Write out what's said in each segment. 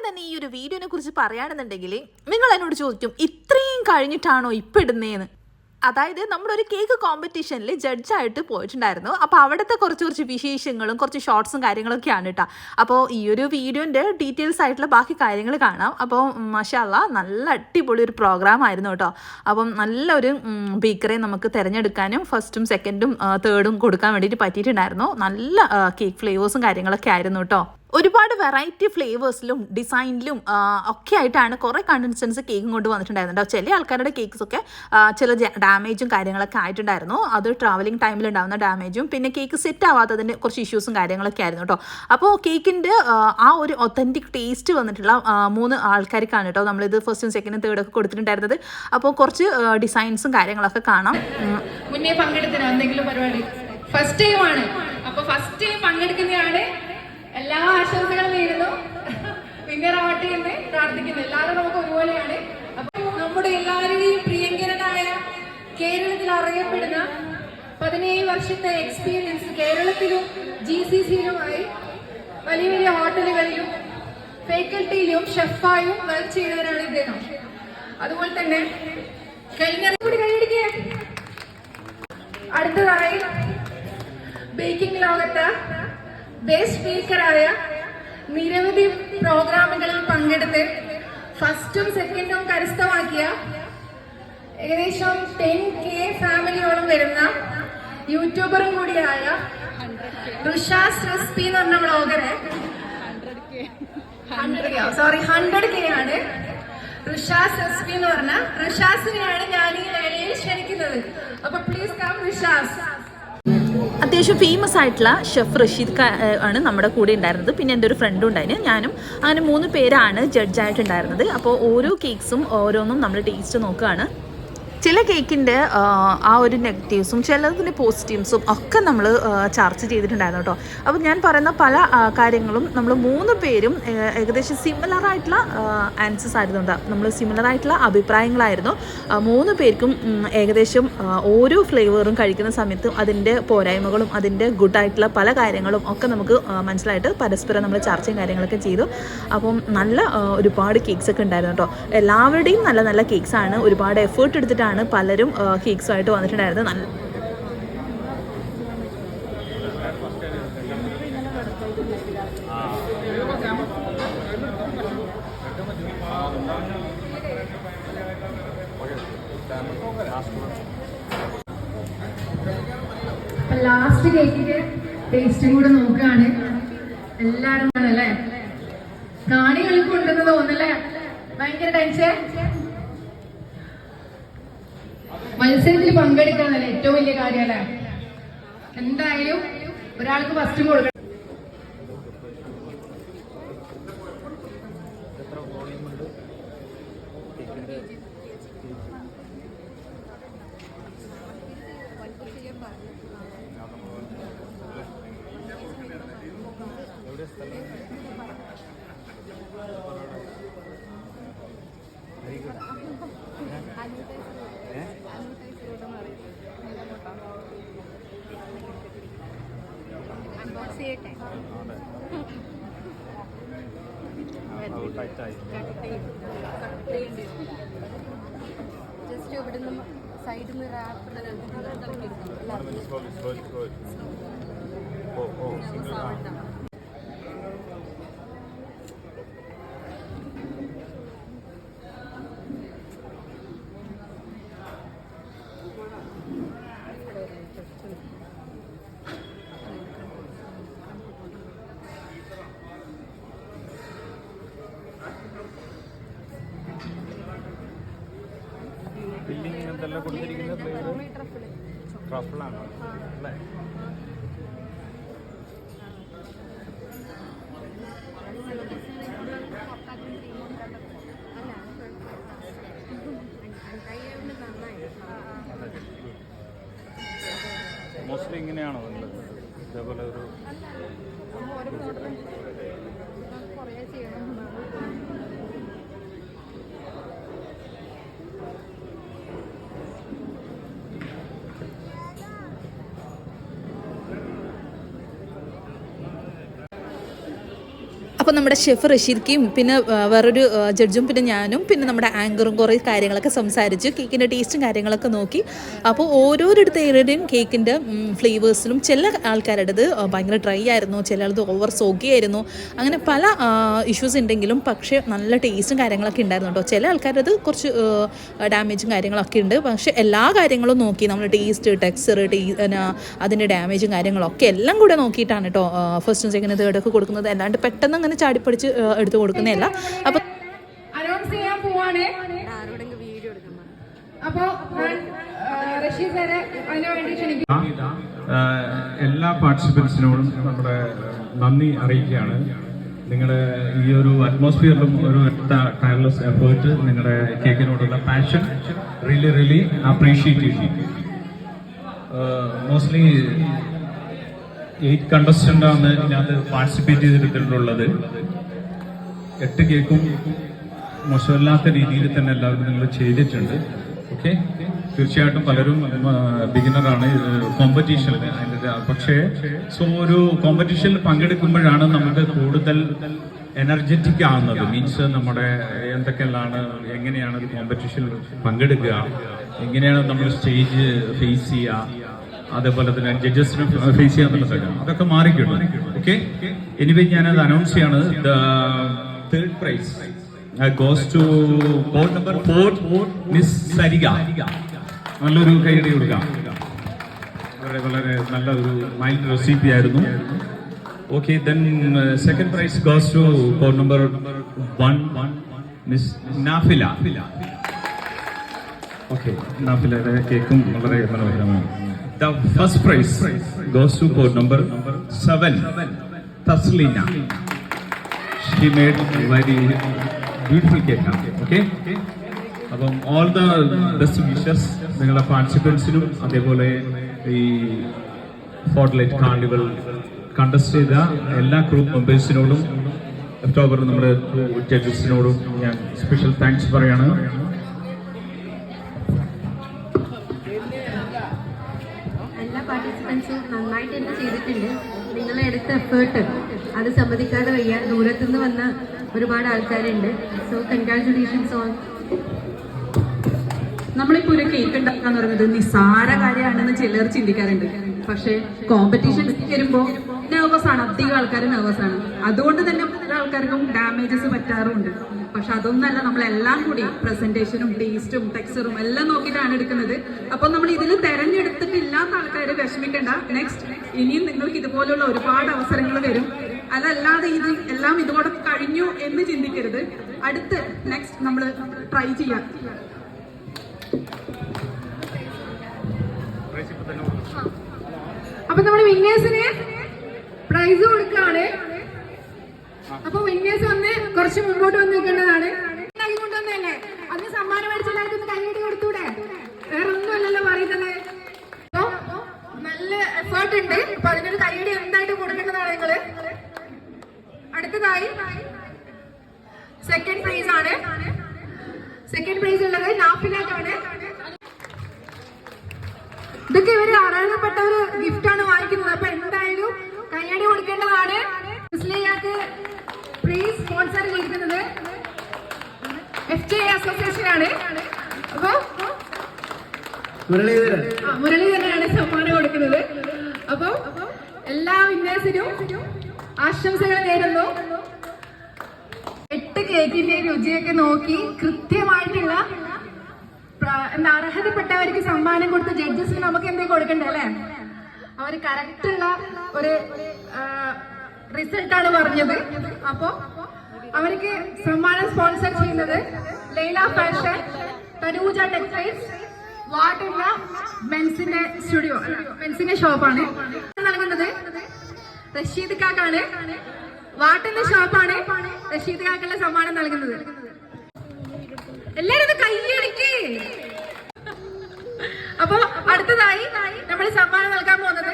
തന്നെ ഈ ഒരു വീഡിയോനെ കുറിച്ച് പറയുകയാണെന്നുണ്ടെങ്കിൽ നിങ്ങൾ എന്നോട് ചോദിക്കും ഇത്രയും കഴിഞ്ഞിട്ടാണോ ഇപ്പം ഇടുന്നതെന്ന്. അതായത് നമ്മളൊരു കേക്ക് കോമ്പറ്റീഷനിൽ ജഡ്ജായിട്ട് പോയിട്ടുണ്ടായിരുന്നു. അപ്പോൾ അവിടുത്തെ കുറച്ച് വിശേഷങ്ങളും കുറച്ച് ഷോർട്സും കാര്യങ്ങളൊക്കെയാണ് കേട്ടോ. അപ്പോൾ ഈ ഒരു വീഡിയോൻ്റെ ഡീറ്റെയിൽസ് ആയിട്ടുള്ള ബാക്കി കാര്യങ്ങൾ കാണാം. അപ്പോൾ മാഷാ അല്ലാഹ് നല്ല അടിപൊളി ഒരു പ്രോഗ്രാം ആയിരുന്നു കേട്ടോ. അപ്പം നല്ലൊരു ബേക്കറെ നമുക്ക് തിരഞ്ഞെടുക്കാനും ഫസ്റ്റും സെക്കൻഡും തേർഡും കൊടുക്കാൻ വേണ്ടിയിട്ട് പറ്റിയിട്ടുണ്ടായിരുന്നു. നല്ല കേക്ക് ഫ്ലേവേഴ്സും കാര്യങ്ങളൊക്കെ ആയിരുന്നു കേട്ടോ. ഒരുപാട് വെറൈറ്റി ഫ്ലേവേഴ്സിലും ഡിസൈനിലും ഒക്കെ ആയിട്ടാണ് കുറേ കണ്ടൻസൻസ് കേക്കും കൊണ്ട് വന്നിട്ടുണ്ടായിരുന്നു. ചില ആൾക്കാരുടെ കേക്ക്സൊക്കെ ചില ഡാമേജും കാര്യങ്ങളൊക്കെ ആയിട്ടുണ്ടായിരുന്നു. അത് ട്രാവലിംഗ് ടൈമിൽ ഉണ്ടാകുന്ന ഡാമേജും പിന്നെ കേക്ക് സെറ്റ് ആവാത്തതിൻ്റെ കുറച്ച് ഇഷ്യൂസും കാര്യങ്ങളൊക്കെ ആയിരുന്നു കേട്ടോ. അപ്പോൾ കേക്കിൻ്റെ ആ ഒരു ഒത്തൻറ്റിക് ടേസ്റ്റ് വന്നിട്ടുള്ള 3 ആൾക്കാർക്കാണ് കേട്ടോ നമ്മളിത് ഫസ്റ്റും സെക്കൻഡും തേർഡൊക്കെ കൊടുത്തിട്ടുണ്ടായിരുന്നത്. അപ്പോൾ കുറച്ച് ഡിസൈൻസും കാര്യങ്ങളൊക്കെ കാണാം. മുന്നേ പങ്കെടുത്തില്ല എന്തെങ്കിലും പരിപാടി ഫസ്റ്റ് ടൈം ആണ്. അപ്പോൾ ഫസ്റ്റ് ടൈം പങ്കെടുക്കുന്നതാണ്. എല്ലാ ആശംസകളും നേരുന്നു. വിന്നറാവട്ടെ എന്ന് പ്രാർത്ഥിക്കുന്നു. എല്ലാവരും നമുക്ക് ഒരുപോലെയാണ്. അപ്പൊ നമ്മുടെ എല്ലാവരുടെയും പ്രിയങ്കരനായ കേരളത്തിൽ അറിയപ്പെടുന്ന 17 വർഷത്തെ എക്സ്പീരിയൻസ് കേരളത്തിലും GCCയിലുമായി വലിയ വലിയ ഹോട്ടലുകളിലും ഫാക്കൽറ്റിയിലും ഷെഫായും വർക്ക് ചെയ്തവരാണ് ഇദ്ദേഹം. അതുപോലെ തന്നെ കൂടി കൈയടിക്കുക. അടുത്തതായി ബേക്കിംഗ് ലോകത്ത് ബെസ്റ്റ് ബേക്കറായ നിരവധി പ്രോഗ്രാമുകളിൽ പങ്കെടുത്ത് ഫസ്റ്റും സെക്കൻഡും കരസ്ഥമാക്കിയ ഏകദേശം 10K ഫാമിലിയോളം വരുന്ന യൂട്യൂബറും കൂടിയായ ഋഷാസ് റെസിപ്പി എന്ന് പറഞ്ഞ വ്ളോഗറെ 100K ആണ്. ഋഷാസ് റെസിപ്പി എന്ന് പറഞ്ഞ ഋഷാസിനെയാണ് ഞാൻ ഈ വേളയിൽ ക്ഷണിക്കുന്നത്. അപ്പൊ പ്ലീസ് കം ഋഷാസ്. അത്യാവശ്യം ഫേമസ് ആയിട്ടുള്ള ഷെഫ് റഷീദ് ആണ് നമ്മുടെ കൂടെ ഉണ്ടായിരുന്നത്. പിന്നെ എൻ്റെ ഒരു ഫ്രണ്ടും ഉണ്ടായിരുന്നു. ഞാനും അങ്ങനെ 3 പേരാണ് ജഡ്ജായിട്ടുണ്ടായിരുന്നത്. അപ്പോൾ ഓരോ കേക്ക്സും ഓരോന്നും നമ്മൾ ടേസ്റ്റ് നോക്കുകയാണ്. ചില കേക്കിൻ്റെ ആ ഒരു നെഗറ്റീവ്സും ചിലതിൻ്റെ പോസിറ്റീവ്സും ഒക്കെ നമ്മൾ ചർച്ച ചെയ്തിട്ടുണ്ടായിരുന്നു കേട്ടോ. അപ്പോൾ ഞാൻ പറയുന്ന പല കാര്യങ്ങളും നമ്മൾ 3 പേരും ഏകദേശം സിമിലറായിട്ടുള്ള ആൻസേഴ്സ് ആയിരുന്നുണ്ട്. നമ്മൾ സിമിലറായിട്ടുള്ള അഭിപ്രായങ്ങളായിരുന്നു. 3 പേർക്കും ഏകദേശം ഓരോ ഫ്ലേവറും കഴിക്കുന്ന സമയത്തും അതിൻ്റെ പോരായ്മകളും അതിൻ്റെ ഗുഡായിട്ടുള്ള പല കാര്യങ്ങളും ഒക്കെ നമുക്ക് മനസ്സിലായിട്ട് പരസ്പരം നമ്മൾ ചർച്ചയും കാര്യങ്ങളൊക്കെ ചെയ്തു. അപ്പം നല്ല ഒരുപാട് കേക്ക്സൊക്കെ ഉണ്ടായിരുന്നു കേട്ടോ. എല്ലാവരുടെയും നല്ല നല്ല കേക്ക്സാണ്. ഒരുപാട് എഫേർട്ട് എടുത്തിട്ടാണ് പലരും കേക്ക്സുമായിട്ട് വന്നിട്ടുണ്ടായിരുന്നത്. നല്ല ലാസ്റ്റ് കേക്കിന്റെ ടേസ്റ്റും കൂടെ നോക്കുകയാണ്. എല്ലാരും അല്ലേ കാണികൾക്ക് ഉണ്ടെന്ന് തോന്നല്ലേ? ഭയങ്കര ടെൻഷൻ. മത്സരത്തിൽ പങ്കെടുക്കാന്നല്ലേ ഏറ്റവും വലിയ കാര്യമല്ലേ? എന്തായാലും ഒരാൾക്ക് ഫസ്റ്റ് കൊടുക്കണം. ജസ്റ്റ് ഇവിടുന്ന് സൈഡിൽ നിന്ന് ഫില്ലിംഗ് എന്തെല്ലാം കൊടുത്തിരിക്കുന്നത് ട്രഫിളാണ് അല്ലേ? മോസ്റ്റ്ലി ഇങ്ങനെയാണോ നിങ്ങൾ ഇതേപോലെ ഒരു കുറേ ചെയ്യണം. അപ്പോൾ നമ്മുടെ ഷെഫ് റഷീദ്ക്കും പിന്നെ വേറൊരു ജഡ്ജും പിന്നെ ഞാനും പിന്നെ നമ്മുടെ ആങ്കറും കുറേ കാര്യങ്ങളൊക്കെ സംസാരിച്ചു, കേക്കിൻ്റെ ടേസ്റ്റും കാര്യങ്ങളൊക്കെ നോക്കി. അപ്പോൾ ഓരോരുത്തരുടെയും കേക്കിൻ്റെ ഫ്ലേവേഴ്സിലും ചില ആൾക്കാരുടേത് ഭയങ്കര ഡ്രൈ ആയിരുന്നു, ചിലത് ഓവർ സോഗി ആയിരുന്നു, അങ്ങനെ പല ഇഷ്യൂസ് ഉണ്ടെങ്കിലും പക്ഷേ നല്ല ടേസ്റ്റും കാര്യങ്ങളൊക്കെ ഉണ്ടായിരുന്നു കേട്ടോ. ചില ആൾക്കാരത് കുറച്ച് ഡാമേജും കാര്യങ്ങളൊക്കെ ഉണ്ട്. പക്ഷേ എല്ലാ കാര്യങ്ങളും നോക്കി നമ്മൾ ടേസ്റ്റ്, ടെക്സ്ചർ, അതിൻ്റെ ഡാമേജും കാര്യങ്ങളൊക്കെ എല്ലാം കൂടെ നോക്കിയിട്ടാണ് കേട്ടോ ഫസ്റ്റും സെക്കൻഡ് തേർഡൊക്കെ കൊടുക്കുന്നത്. അല്ലാണ്ട് പെട്ടെന്ന് അങ്ങനെ ചാടിപ്പടിച്ച് എടുത്ത് കൊടുക്കുന്നതല്ല. അപ്പം അനൗൺസ് ചെയ്യാൻ പോവാണ്. ആരോടെങ്കിലും വീഡിയോ എടുക്കണം. അപ്പോ റഷീദ് സാറെ അതിനു വേണ്ടി ക്ഷണിക്കും. എല്ലാ പാർട്ടിസിപ്പൻസിനോടും നമ്മുടെ നന്ദി അറിയിക്കുകയാണ്. നിങ്ങളുടെ ഈ ഒരു അറ്റ്മോസ്ഫിയറിലും ഒരു ടയർലെസ് എഫേർട്ട്, നിങ്ങളുടെ കേക്കിനോടുള്ള പാഷൻ റിയലി അപ്രീഷിയേറ്റ് ചെയ്യുന്നു. മോസ്റ്റ്ലി 8 കണ്ടസ്റ്റൻ്റാണ് ഇതിനകത്ത് പാർട്ടിസിപ്പേറ്റ് ചെയ്തിട്ടുള്ളത്. 8 കേക്കും മോശമല്ലാത്ത രീതിയിൽ തന്നെ എല്ലാവരും നിങ്ങൾ ചെയ്തിട്ടുണ്ട്. ഓക്കെ, തീർച്ചയായിട്ടും പലരും ബിഗിനറാണ് കോമ്പറ്റീഷനിൽ. പക്ഷേ ഒരു കോമ്പറ്റീഷനിൽ പങ്കെടുക്കുമ്പോഴാണ് നമുക്ക് കൂടുതൽ എനർജറ്റിക് ആവുന്നത്. മീൻസ് നമ്മുടെ എന്തൊക്കെയാണ്, എങ്ങനെയാണ് ഒരു കോമ്പറ്റീഷനിൽ പങ്കെടുക്കുക, എങ്ങനെയാണ് നമ്മൾ സ്റ്റേജ് ഫേസ് ചെയ്യുക, അതേപോലെ തന്നെ ജഡ്ജസിനെ ഫേസ് ചെയ്യാന്നുള്ളതൊക്കെ അതൊക്കെ മാറിക്കിട്ടും. ഓക്കെ, എനിവേ ഞാനത് അനൗൺസ് ചെയ്യാണ്. The third prize goes to board number 4, Miss Sarika. നല്ലൊരു കൈയടി കൊടുക്കാം. വളരെ നല്ല ഒരു മൈൽഡ് റെസിപ്പി ആയിരുന്നു. Okay, then second prize goes to board number 1, Miss Nafila. Okay, നാഫിലയുടെ കേക്കും വളരെ മനോഹരമാണ്. The first prize goes to board number 7, Taslina. She made very beautiful cake. Okay. അപ്പം all the best wishes നിങ്ങളുടെ പാർട്ടിസിപ്പൻസിനും അതേപോലെ ഈ ഫോർട്ട്ലൈറ്റ് കാർണിവൽ കണ്ടസ്റ്റ് ചെയ്ത എല്ലാ ഗ്രൂപ്പ് മെമ്പേഴ്സിനോടും ഒക്ടോബർ നമ്മുടെ ജഡ്ജസിനോടും ഞാൻ സ്പെഷ്യൽ താങ്ക്സ് പറയാണ്. എല്ലാ പാർട്ടിസിപ്പൻസും നന്നായിട്ട് തന്നെ ചെയ്തിട്ടുണ്ട്. നിങ്ങളെ എടുത്ത എഫേർട്ട് അത് സമ്മതിക്കാതെ വയ്യ. ദൂരത്തുനിന്ന് വന്ന ഒരുപാട് ആൾക്കാരുണ്ട്. So congratulations on. നമ്മളിപ്പോ ഒരു കേക്ക് ഉണ്ടാക്കാന്ന് പറയുന്നത് നിസ്സാര കാര്യമാണെന്ന് ചിലർ ചിന്തിക്കാറുണ്ട്. പക്ഷെ കോമ്പറ്റീഷൻ വരുമ്പോ നെർവസ് ആണ്, അധികം ആൾക്കാർ നെർവസ് ആണ്. അതുകൊണ്ട് തന്നെ പല ആൾക്കാർക്കും ഡാമേജസ് പറ്റാറുണ്ട്. പക്ഷെ അതൊന്നല്ല, നമ്മളെല്ലാം കൂടി പ്രസന്റേഷനും ടേസ്റ്റും ടെക്സ്ചറും എല്ലാം നോക്കിയിട്ടാണ് എടുക്കുന്നത്. അപ്പൊ നമ്മൾ ഇതിൽ തെരഞ്ഞെടുത്തിട്ടില്ലാത്ത ആൾക്കാർ വിഷമിക്കണ്ട. നെക്സ്റ്റ് ഇനിയും നിങ്ങൾക്ക് ഇതുപോലുള്ള ഒരുപാട് അവസരങ്ങൾ വരും. അതല്ലാതെ ഇത് എല്ലാം ഇതോടെ കഴിഞ്ഞു എന്ന് ചിന്തിക്കരുത്. അടുത്ത് നെക്സ്റ്റ് നമ്മൾ ട്രൈ ചെയ്യാം. അപ്പൊ നമ്മുടെ വിന്നേഴ്സിന് പ്രൈസ് കൊടുക്കാണ്. അപ്പൊ വിന്നേഴ്സ് വന്ന് കുറച്ച് മുമ്പോട്ട് വന്ന് നിൽക്കേണ്ടതാണ്. കൊണ്ടുവന്നല്ലേ അന്ന് സമ്മാനം മേടിച്ച എല്ലാവർക്കും ഒന്ന് കൈയ്യടി കൊടുത്തൂടെ? വേറെ ഒന്നുമല്ലല്ലോ പറയുന്നത്. നല്ല എഫേർട്ട് ഉണ്ട്. അപ്പൊ അതിനൊരു കൈയ്യടി എന്തായിട്ട് കൊടുക്കേണ്ടതാണ് നിങ്ങള്. അടുത്തതായി സെക്കൻഡ് പ്രൈസ് ആണ്. സെക്കൻഡ് പ്രൈസ് ഉള്ളത് നാഫിലാക്കാണ്. ഇതൊക്കെ ഇവര് അർഹതപ്പെട്ട ഒരു ഗിഫ്റ്റ് ആണ് വാങ്ങിക്കുന്നത്. അപ്പൊ എന്തായാലും കൈയ്യടി കൊടുക്കേണ്ടതാണ്. മുസ്ലിയാക്ക് പ്രൈസ് സ്പോൺസർ ചെയ്തിരിക്കുന്നത് FJ അസോസിയേഷൻ ആണ്. അപ്പൊ മുരളീധരനാണ് സമ്മാനം കൊടുക്കുന്നത്. അപ്പൊ എല്ലാ വിന്നേഴ്സിനും ആശംസകൾ നേരുന്നു. 8 കേക്കിന്റെ രുചിയൊക്കെ നോക്കി കൃത്യമായിട്ടുള്ള അർഹതപ്പെട്ടവർക്ക് സമ്മാനം കൊടുത്ത ജഡ്ജസിന് നമുക്ക് എന്തെങ്കിലും കൊടുക്കണ്ടേ അല്ലെ? അവര് കറക്റ്റുള്ള ഒരു റിസൾട്ടാണ് പറഞ്ഞത്. അപ്പോ അവർക്ക് സമ്മാനം സ്പോൺസർ ചെയ്യുന്നത് ലൈല ഫാഷൻ, തനൂജ ടെക്സ്റ്റൈൽസ്, വാട്ടുള്ള മെൻസിന്റെ സ്റ്റുഡിയോ, മെൻസിന്റെ ഷോപ്പാണ് നൽകുന്നത്. റഷീദ് കാക്കാണ്. വാട്ടിന്റെ ഷോപ്പാണ് റഷീദ് കാക്കുള്ള സമ്മാനം നൽകുന്നത്. എല്ലാരും കൈയടിക്ക്. അപ്പൊ അടുത്തതായി നമ്മൾ സമ്മാനം നൽകാൻ പോകുന്നത്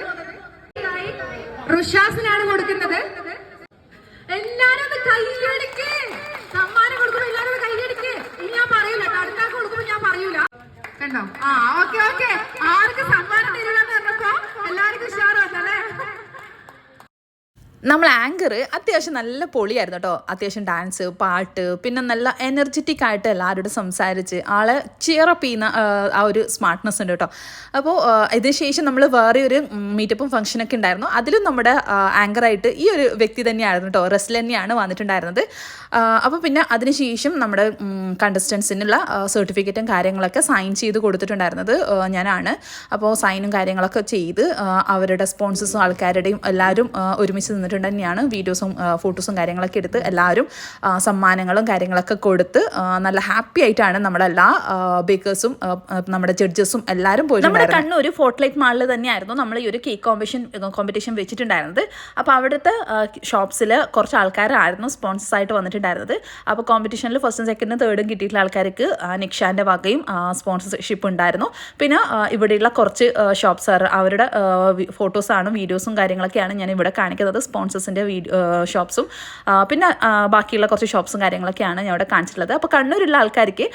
റുഷാസിനാണ് കൊടുക്കുന്നത്. എല്ലാരും ഒന്ന് കൈയടിക്ക്. സമ്മാനം കൊടുക്കുമ്പോ എല്ലാരും കൈയടിക്ക്. ഇനി ഞാൻ പറയൂല, അടുത്താക്ക് കൊടുക്കുമ്പോ ഞാൻ പറയൂല. കണ്ടോ? ഓക്കെ. ആർക്ക് സമ്മാനം തരില്ലെന്ന് പറഞ്ഞപ്പോ എല്ലാവർക്കും ഉഷാറ് വന്നല്ലേ? നമ്മൾ ആങ്കർ അത്യാവശ്യം നല്ല പൊളിയായിരുന്നു കേട്ടോ. അത്യാവശ്യം ഡാൻസ്, പാട്ട്, പിന്നെ നല്ല എനർജറ്റിക് ആയിട്ട് എല്ലാവരോടും സംസാരിച്ച് ആളെ ചിയറപ്പ് ചെയ്യുന്ന ആ ഒരു സ്മാർട്ട്നെസ് ഉണ്ട് കേട്ടോ. അപ്പോൾ ഇതിന് ശേഷം നമ്മൾ വേറെ ഒരു മീറ്റപ്പും ഫംഗ്ഷനൊക്കെ ഉണ്ടായിരുന്നു. അതിലും നമ്മുടെ ആങ്കറായിട്ട് ഈ ഒരു വ്യക്തി തന്നെയായിരുന്നു കേട്ടോ, റെസ്ലർ തന്നെയാണ് വന്നിട്ടുണ്ടായിരുന്നത്. അപ്പോൾ പിന്നെ അതിനുശേഷം നമ്മുടെ കണ്ടസ്റ്റൻസിനുള്ള സർട്ടിഫിക്കറ്റും കാര്യങ്ങളൊക്കെ സൈൻ ചെയ്ത് കൊടുത്തിട്ടുണ്ടായിരുന്നത് ഞാനാണ്. അപ്പോൾ സൈനും കാര്യങ്ങളൊക്കെ ചെയ്ത് അവരുടെ സ്പോൺസേഴ്സും ആൾക്കാരുടെയും എല്ലാവരും ഒരുമിച്ച് നിന്നിട്ട് തന്നെയാണ് വീഡിയോസും ഫോട്ടോസും കാര്യങ്ങളൊക്കെ എടുത്ത് എല്ലാവരും സമ്മാനങ്ങളും കാര്യങ്ങളൊക്കെ കൊടുത്ത് നല്ല ഹാപ്പി ആയിട്ടാണ് നമ്മുടെ എല്ലാ ബേക്കേഴ്സും നമ്മുടെ ജഡ്ജസും എല്ലാവരും പോയി. നമ്മുടെ കണ്ണൂർ ഫോർട്ട്ലൈറ്റ് മാളിൽ തന്നെയായിരുന്നു നമ്മൾ ഈ ഒരു കേക്ക് കോമ്പറ്റീഷൻ വെച്ചിട്ടുണ്ടായിരുന്നത്. അപ്പോൾ അവിടുത്തെ ഷോപ്സിൽ കുറച്ച് ആൾക്കാരായിരുന്നു സ്പോൺസേഴ്സ് ആയിട്ട് വന്നിട്ടുണ്ടായിരുന്നത്. അപ്പോൾ കോമ്പറ്റീഷനിൽ ഫസ്റ്റും സെക്കൻഡും തേർഡും കിട്ടിയിട്ടുള്ള ആൾക്കാർക്ക് നിക്ഷാൻ്റെ വകയും സ്പോൺസർഷിപ്പ് ഉണ്ടായിരുന്നു. പിന്നെ ഇവിടെയുള്ള കുറച്ച് ഷോപ്സ് അവരുടെ ഫോട്ടോസാണ് വീഡിയോസും കാര്യങ്ങളൊക്കെയാണ് ഞാൻ ഇവിടെ കാണിക്കുന്നത്. സ്പോൺസേഴ്സിൻ്റെ ഷോപ്സും പിന്നെ ബാക്കിയുള്ള കുറച്ച് ഷോപ്സും കാര്യങ്ങളൊക്കെയാണ് ഞാൻ ഇവിടെ കാണിച്ചിട്ടുള്ളത്. അപ്പോൾ കണ്ണൂരുള്ള ആൾക്കാർക്ക്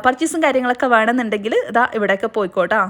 പർച്ചേസും കാര്യങ്ങളൊക്കെ വേണമെന്നുണ്ടെങ്കിൽ ഇതാ ഇവിടെയൊക്കെ പോയിക്കോട്ടോ.